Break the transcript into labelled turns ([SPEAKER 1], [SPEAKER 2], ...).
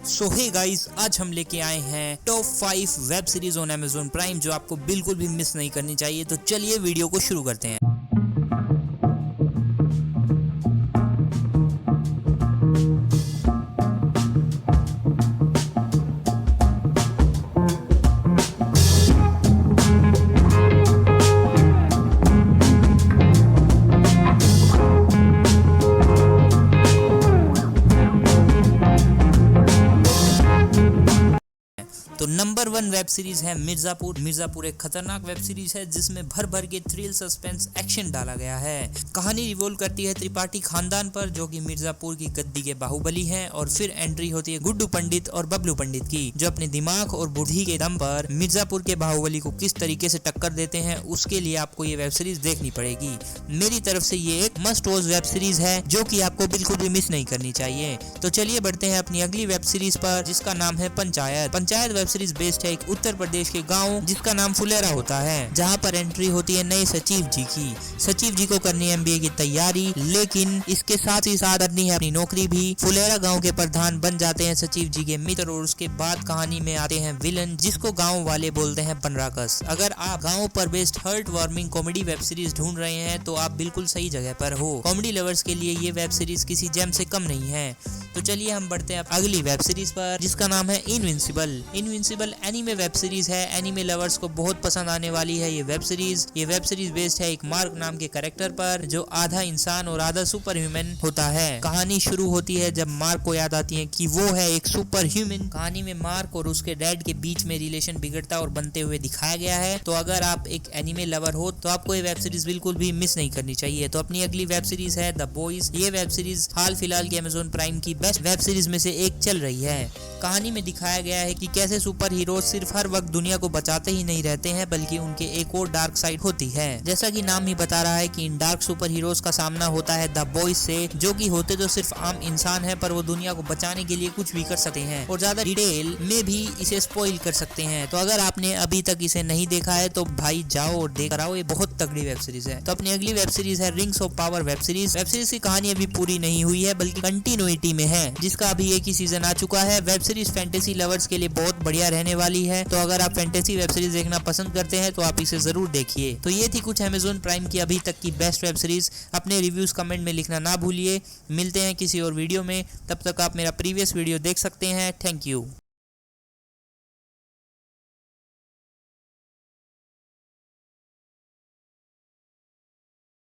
[SPEAKER 1] सो hey guys, आज हम लेके आए हैं top 5 web series on Amazon prime जो आपको बिल्कुल भी मिस नहीं करनी चाहिए। तो चलिए वीडियो को शुरू करते हैं। तो नंबर 1 वेब सीरीज है मिर्जापुर। मिर्जापुर एक खतरनाक वेब सीरीज है जिसमें भर भर के थ्रिल, सस्पेंस, एक्शन डाला गया है। कहानी रिवॉल्व करती है त्रिपाठी खानदान पर जो कि मिर्जापुर की गद्दी के बाहुबली हैं, और फिर एंट्री होती है गुड्डू पंडित और बबलू पंडित की, जो अपने दिमाग और बुद्धि के दम पर मिर्जापुर के बाहुबली को किस तरीके से टक्कर देते हैं, उसके लिए आपको ये वेब सीरीज देखनी पड़ेगी। मेरी तरफ से ये एक मस्ट वॉच वेब सीरीज है जो कि आपको बिल्कुल भी मिस नहीं करनी चाहिए। तो चलिए बढ़ते हैं अपनी अगली वेब सीरीज पर, जिसका नाम है panchayat. Panchayat web series based है एक उत्तर प्रदेश के गांव जिसका नाम फुलेरा होता है, जहां पर एंट्री होती है नए सचिव जी की। सचिव जी को करनी है MBA की तैयारी, लेकिन इसके साथ ही साथ करनी है अपनी नौकरी भी। फुलेरा गांव के प्रधान बन जाते हैं सचिव जी के मित्र, और उसके बाद कहानी में आते हैं विलन जिसको गाँव वाले बोलते हैं बनराकस। अगर आप गाँव पर based heart warming comedy web series ढूंढ रहे हैं तो आप बिल्कुल सही जगह पर हो। कॉमेडी लवर्स के लिए ये वेब सीरीज किसी जेम से कम नहीं है। तो चलिए हम बढ़ते हैं अगली वेब सीरीज पर, जिसका नाम है invincible. Invincible anime web series है। एनीमे लवर्स को बहुत पसंद आने वाली है ये वेब सीरीज। ये वेब सीरीज बेस्ड है एक मार्क नाम के कैरेक्टर पर जो आधा इंसान और आधा सुपर ह्यूमन होता है। कहानी शुरू होती है जब मार्क को याद आती है कि वो है एक सुपर ह्यूमन। कहानी में मार्क और उसके डैड के बीच में रिलेशन बिगड़ता और बनते हुए दिखाया गया है। तो अगर आप एक एनीमे लवर हो तो आपको ये वेब सीरीज बिल्कुल भी मिस नहीं करनी चाहिए। तो अपनी अगली वेब सीरीज है द बॉयज। ये वेब सीरीज हाल फिलहाल की Amazon प्राइम की बेस्ट वेब सीरीज में से एक चल रही है। कहानी में दिखाया गया है कि कैसे सुपर हीरो सिर्फ हर वक्त दुनिया को बचाते ही नहीं रहते हैं, बल्कि उनके एक और डार्क साइड होती है। जैसा कि नाम ही बता रहा है कि इन डार्क सुपर हीरोज का सामना होता है द बॉयज से, जो कि होते तो सिर्फ आम इंसान है, पर वो दुनिया को बचाने के लिए कुछ भी कर सकते हैं और ज्यादा डिटेल में भी इसे स्पॉइल कर सकते हैं। तो अगर आपने अभी तक इसे नहीं देखा है तो भाई जाओ और देख कर आओ, ये बहुत तगड़ी वेब सीरीज है। तो अपनी अगली वेब सीरीज है rings of power web series. Web series की कहानी अभी पूरी नहीं हुई है बल्कि कंटिन्यूटी में है, जिसका अभी एक ही सीजन आ चुका है। वेब सीरीज फैंटेसी लवर्स के लिए बहुत बढ़िया रहने वाली है। तो अगर आप फैंटेसी वेब सीरीज देखना पसंद करते हैं तो आप इसे जरूर देखिए। तो ये थी कुछ Amazon प्राइम की अभी तक की बेस्ट वेब सीरीज। अपने रिव्यूज कमेंट में लिखना ना भूलिए। मिलते हैं किसी और वीडियो में, तब तक आप मेरा प्रीवियस वीडियो देख सकते हैं। Thank you.